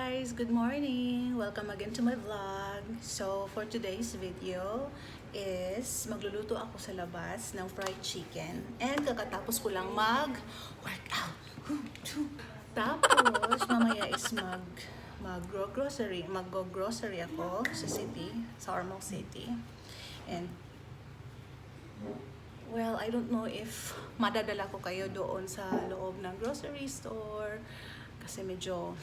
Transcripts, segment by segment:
guys! Good morning! Welcome again to my vlog. So, for today's video is magluluto ako sa labas ng fried chicken. And kakatapos ko lang mag-workout. Tapos, mamaya is mag-grocery ako sa city, sa Ormoc City. And, well, I don't know if madadala ko kayo doon sa loob ng grocery store. Kasi medyo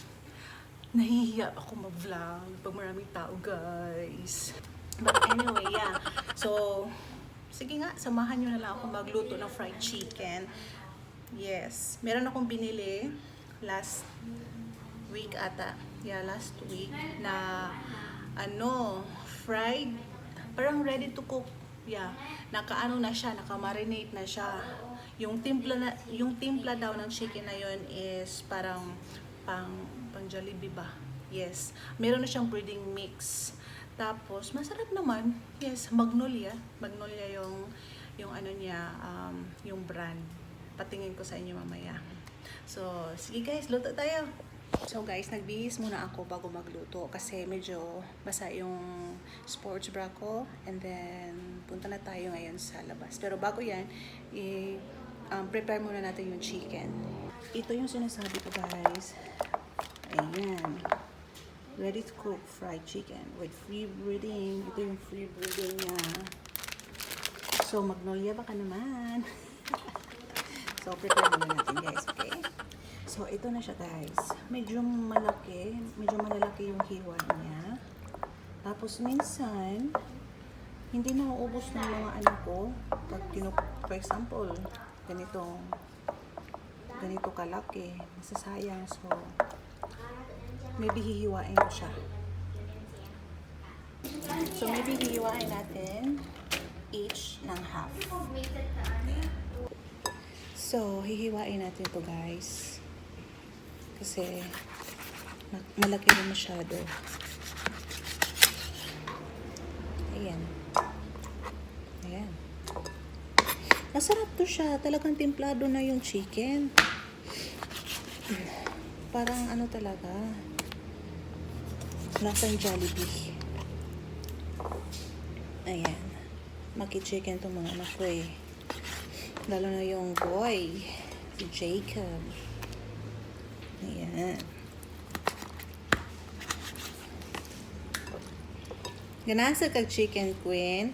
nahihiya ako mag-vlog pag maraming tao, guys. But anyway, yeah. So, sige nga, samahan nyo na lang ako magluto ng fried chicken. Yes. Meron akong binili last week ata. Yeah, last week na fried, parang ready to cook. Yeah. Naka-ano na siya, naka-marinate na siya. Yung timpla daw ng chicken na yon is parang pang Jollibee ba? Yes. Meron na siyang breading mix. Tapos masarap naman. Yes, Magnolia. Magnolia yung ano niya, yung brand. Patingin ko sa inyo mamaya. So, sige guys, luto tayo. So guys, nagbihis muna ako bago magluto kasi medyo basa yung sports bra ko, and then punta na tayo ngayon sa labas. Pero bago yan, prepare muna natin yung chicken. Ito yung sinasabi ko, guys. Ayan. Ready to cook fried chicken with free breathing. Ito yung free breathing niya. So, Magnolia baka naman. So, prepare muna natin, guys. Okay? So, ito na siya, guys. Medyo malaki. Medyo malalaki yung hiwa niya. Tapos, minsan, hindi nauubos ng mga anak ko. Pag for example, ganito kalaki. Masasayang. So, maybe hihiwain ko siya. So, maybe hihiwain natin each ng half. So, hihiwain natin to, guys. Kasi, malaki na masyado. Ayan. Ayan. Masarap to siya. Talagang templado na yung chicken. Parang ano talaga. Lasang Jollibee. Ayan. Maki-chicken tong mga anak ko eh. Lalo na yung boy. Si Jacob. Ayan. Ganasa kag chicken, Queen?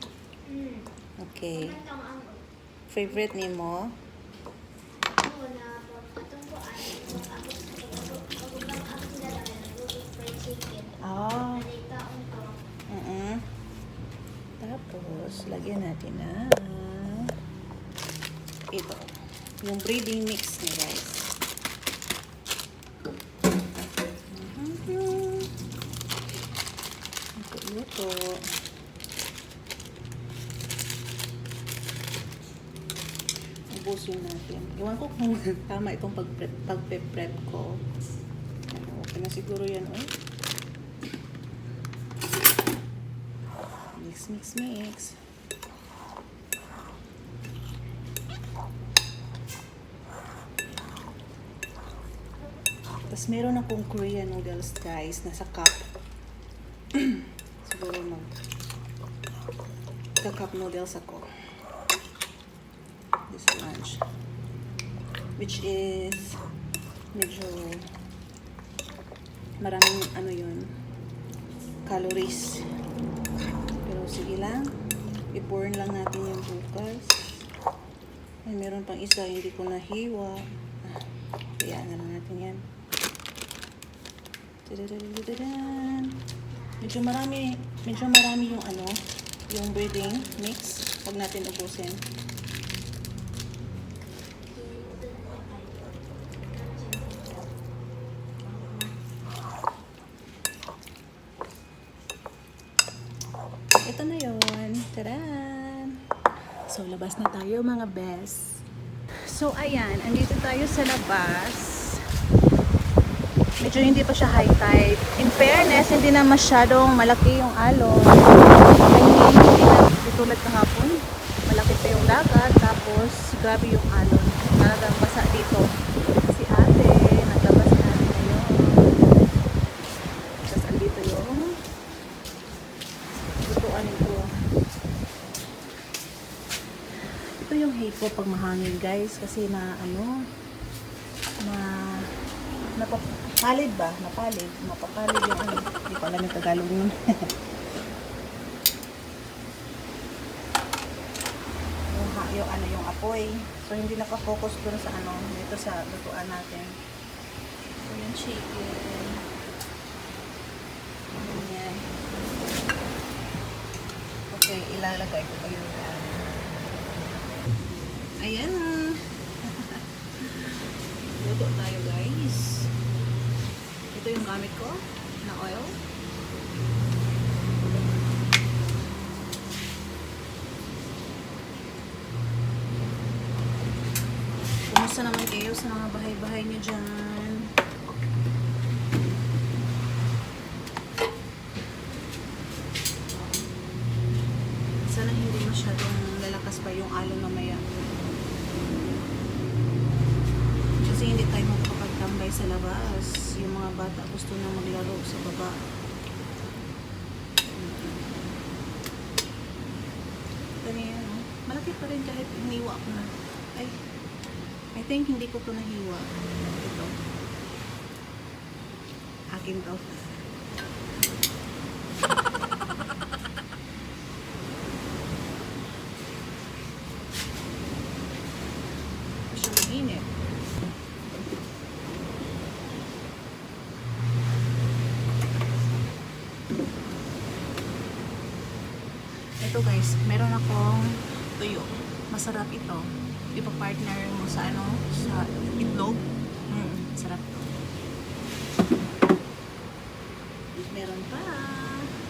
Okay. Favorite ni mo? Oh. Tapos, lagyan natin na ito. Yung breading mix niya, guys. Ito. Ubusin natin. Iwan ko kung tama itong pagpe-prep ko. Okay na siguro yan, oh. Mix. Tapos meron akong Korean noodles, guys, nasa cup. Siguro cup noodles ako. This lunch. Which is medyo maraming calories. Pero sige lang. I-burn lang natin yung bukas. Ay, meron pang isa, hindi ko nahiwa. Kaya na lang natin yan. Medyo marami yung breading mix. Huwag natin ubusin. Ito na yun. Taran! So, labas na tayo, mga best. So, ayan. Andito tayo sa labas. Medyo hindi pa siya high tide. In fairness, hindi na masyadong malaki yung alon. Hindi na tulad kahapon. Malaki pa yung dagat. Tapos, grabe yung alon. Talagang basa dito. Si ate, naglabas natin ngayon. ipot pag mahangin guys kasi na ano na napapalid ba? Mapapalid yung ano. Hindi ko alam yung Tagalog nun. yung ano yung apoy. So hindi naka-focus dun sa ano dito sa lutuan natin. So yung chicken. Ayan. Okay, ilalagay ko pa yung ayan. Luto tayo guys. Ito yung gamit ko na oil. Kumusta naman kayo sa mga bahay-bahay niyo dyan? Sana hindi masyadong lalakas pa yung alon mamaya. Kasi hindi tayo magpapagtambay sa labas. Yung mga bata gusto na maglaro sa baba. Ganyan, no? Malaki pa rin kahit hiniwa ko na. Ay, I think hindi ko to nahiwa. Ito. Akin to. Siya mag-init. Ito guys, meron akong tuyo. Masarap ito. Ipa-partner mo sa ano, sa itlog. Sarap to. Meron pa.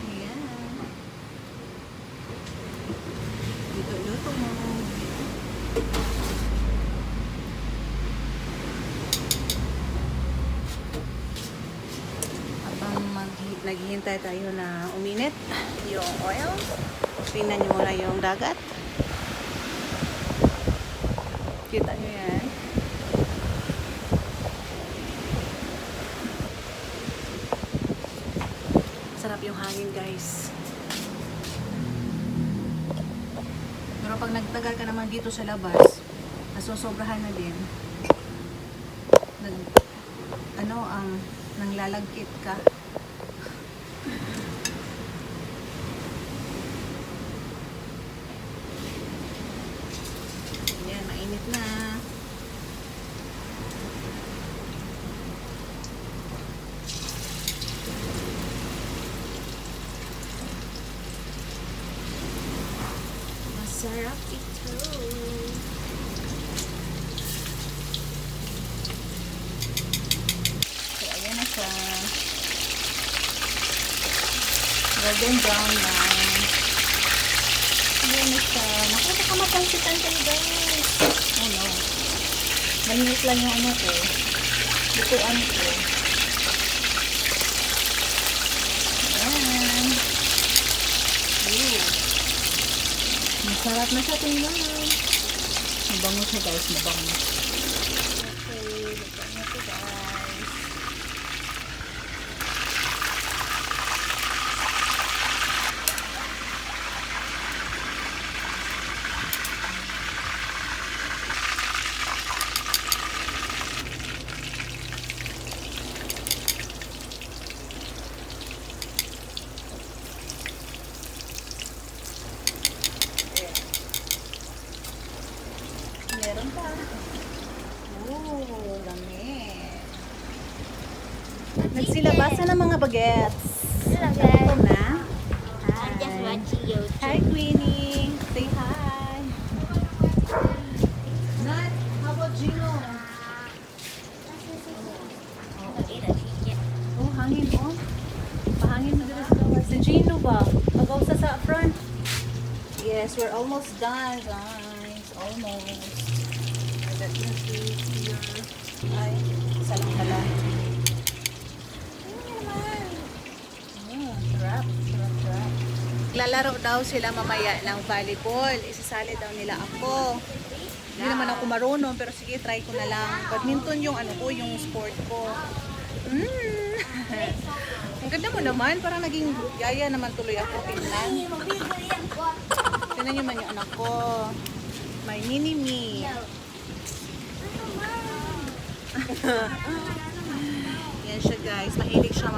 Ayan. Dito luto mo. Habang naghihintay tayo na uminit yung oil. Tingnan nyo muna yung dagat. Kita nyo yan. Sarap yung hangin guys. Pero pag nagtagal ka naman dito sa labas, nasusobrahan na din. Nanglalagkit ka. Yan, mainit na. Masarap ito. So, ayan na siya. Golden brown na. Ayan na siya. Naku, baka mapansitan kayo guys. Oh no. Maliit lang yung ano ko. Lutuan ko. Ayan. Ooh. Masarap na siya tingnan. Mabango siya guys, mabango. Okay, luto na ito guys. Meron pa. Oh, lamig. Nagsilabasan ng mga bagets. Hello Ito guys. na. I'm just watching YouTube. Hi, Queenie. Say hi. Nat, how about Gino? Eat a chicken. Oh, hangin, oh. Pahangin mo dito sa gawas. Si Gino ba? Pag-ausa sa front. Yes, we're almost done, guys. Almost. Let me see here. Ay, isa lang pala. Ayun naman. Sarap. Sarap. Lalaro daw sila mamaya ng volleyball. Isasali daw nila ako. Hindi naman ako marunong, pero sige, try ko na lang. Badminton yung ano ko, yung sport ko. Ang ganda mo naman, parang naging yaya naman tuloy ako. Tingnan. Tingnan nyo man yung anak ko. My mini-me. Yan siya guys. Mahilig siya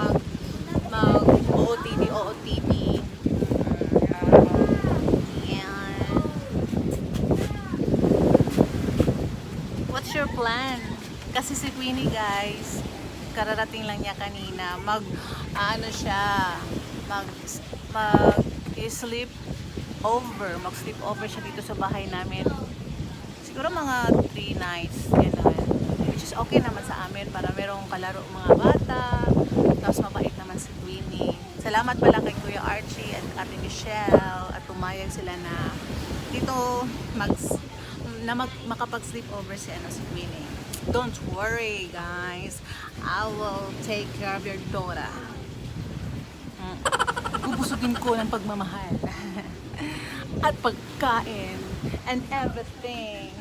mag-OOTD. Yan. What's your plan? Kasi si Queenie guys, kararating lang niya kanina. Mag-sleep over siya dito sa bahay namin. Siguro mga 3 nights, gano'n. Which is okay naman sa amin para merong kalaro mga bata. Tapos mabait naman si Queenie. Salamat pala kay Kuya Archie at Ate Michelle at pumayag sila na dito makapag-sleep over si Queenie. Don't worry guys, I will take care of your daughter. Bubusugin ko ng pagmamahal at pagkain and everything.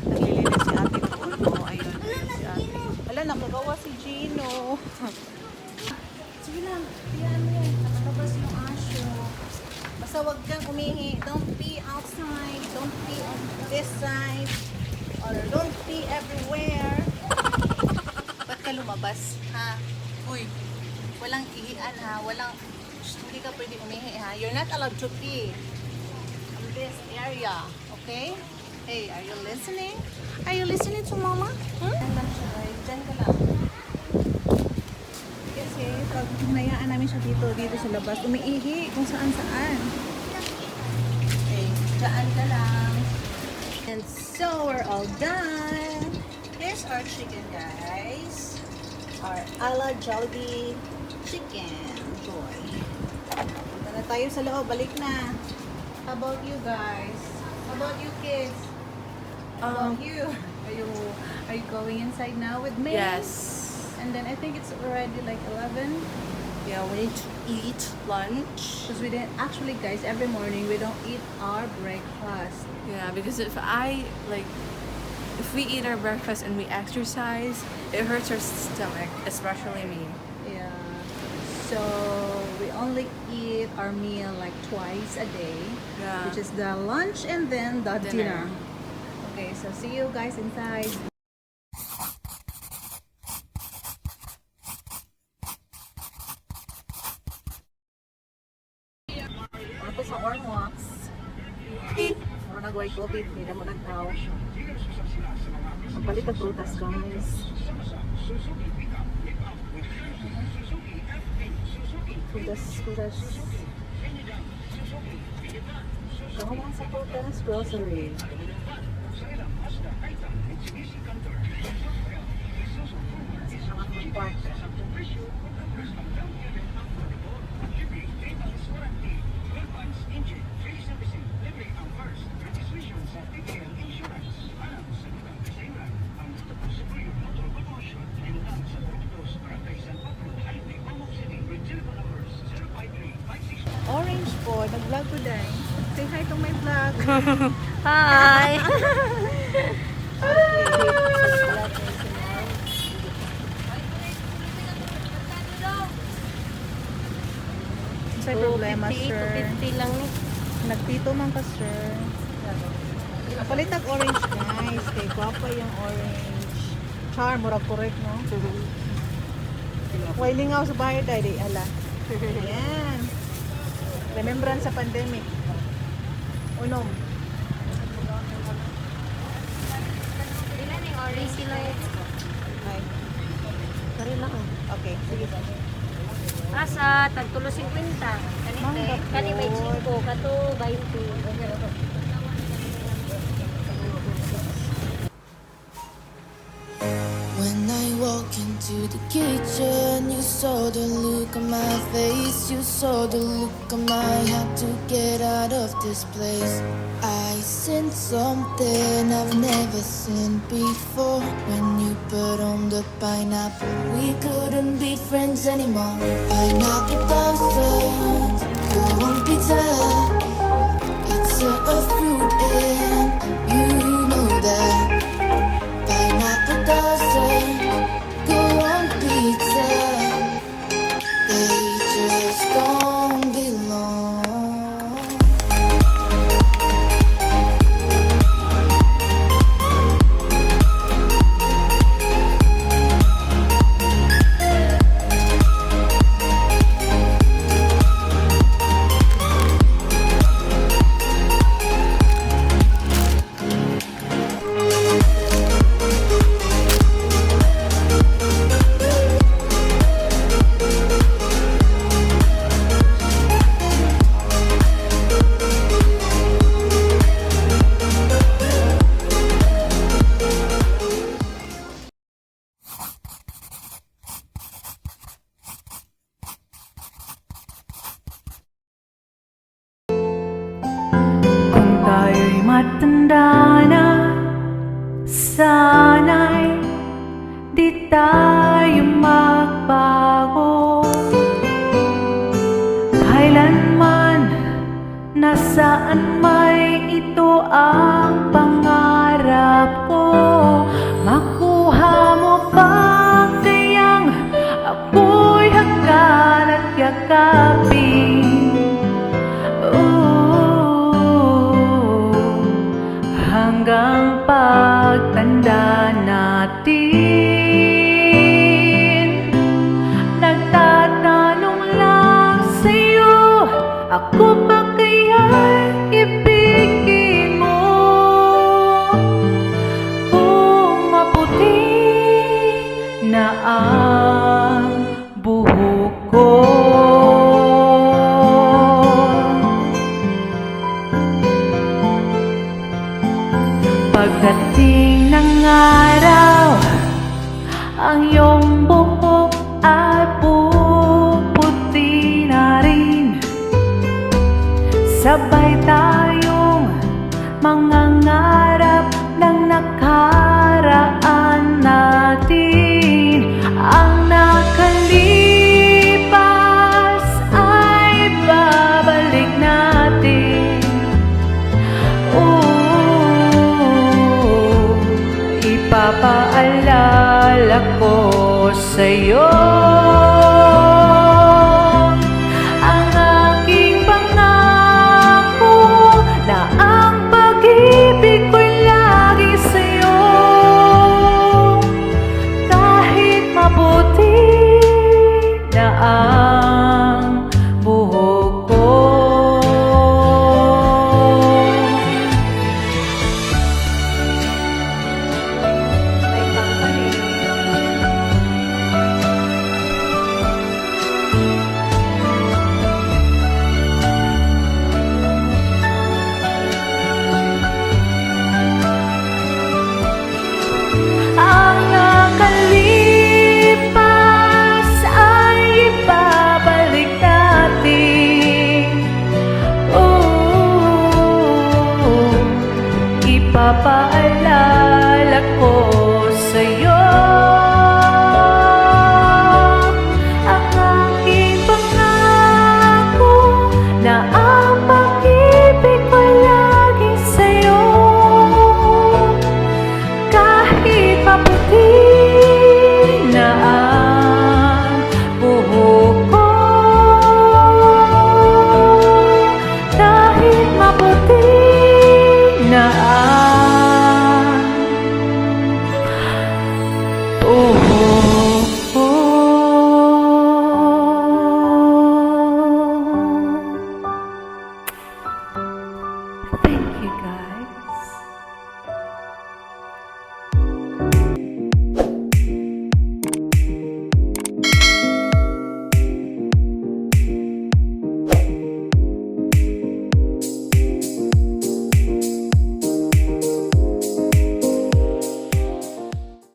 Naglilinis si ate doon. Ayun, si ate. Wala, nakagawa si Gino. Sige lang, tiyan mo yan. Nakatabas yung aso. Basta wag kang umihi. Don't pee outside. Don't pee on this side. Or don't pee everywhere. Ba't ka lumabas, ha? Uy, walang ihian, ha? Hindi ka pwede umihi, ha? You're not allowed to pee in this area, okay? Hey, are you listening? Are you listening to mama? Diyan lang siya, guys. Diyan ka lang. Kasi pag hinayaan namin siya dito sa labas, umiihi kung saan-saan. Okay, diyan ka lang. And so, we're all done. Here's our chicken, guys. Our ala Jollibee chicken. Joy. Punta na tayo sa loob. Balik na. How about you guys? How about you kids? How about you? Are you going inside now with me? Yes. And then I think it's already like 11. Yeah, we need to eat lunch. Because we didn't, actually guys, every morning we don't eat our breakfast. Yeah, because if we eat our breakfast and we exercise, it hurts our stomach, especially me. Yeah. So we only eat our meal like twice a day. Yeah. Which is the lunch and then the dinner. Dinner. Okay, so see you guys inside. Ako sa Ormox. Mura nag-white COVID, hindi na mo nag-tao. Magpalit ang prutas, guys. Prutas. Kamuha sa prutas, grocery. Orange po, nag-vlog ko dahil. Say hi to my vlog. Hi. Sa problema, sir. 250 lang ni. Nagtito man ka, sir. Napalit ang orange, guys. Kay guwapa yung orange. Char, murag correct, no? Way lingaw sa bahay, dahil ala. Ayan. Remembrance sa pandemic. Unom. Ilan yung orange sila? Ay. Kari lang. Okay, sige. Asa, tagtulo 50. Mangga Kani may po. 5, kato 20. When I walk into the kitchen, you saw the look on my face. You saw the look on my had to get out of this place. I seen something I've never seen before. When you put on the pineapple, we couldn't be friends anymore. Pineapple doesn't go on pizza. It's a fruit and you know that. Pineapple doesn't go on pizza. They just don't belong. Tumatanda na, sana'y di tayo magbago. Kailanman, nasaan may ito ang pangarap ko. Makuha mo ba kayang ako'y hagkan at yakapin? Hanggang pagtanda natin, nagtatanong lang sa'yo, ako ba kaya'y ibigin mo? Kung maputi na ang buhok ko, pagdating ng araw, ang iyong buhok ay puputi na rin. Sabay tayong mangangarap ng nakaraan natin. Ang nakalipas ay babalik natin. Ipapaalala ko sa'yo ang aking pangako na ang pag-ibig ko'y lagi sa'yo. Kahit mabuti na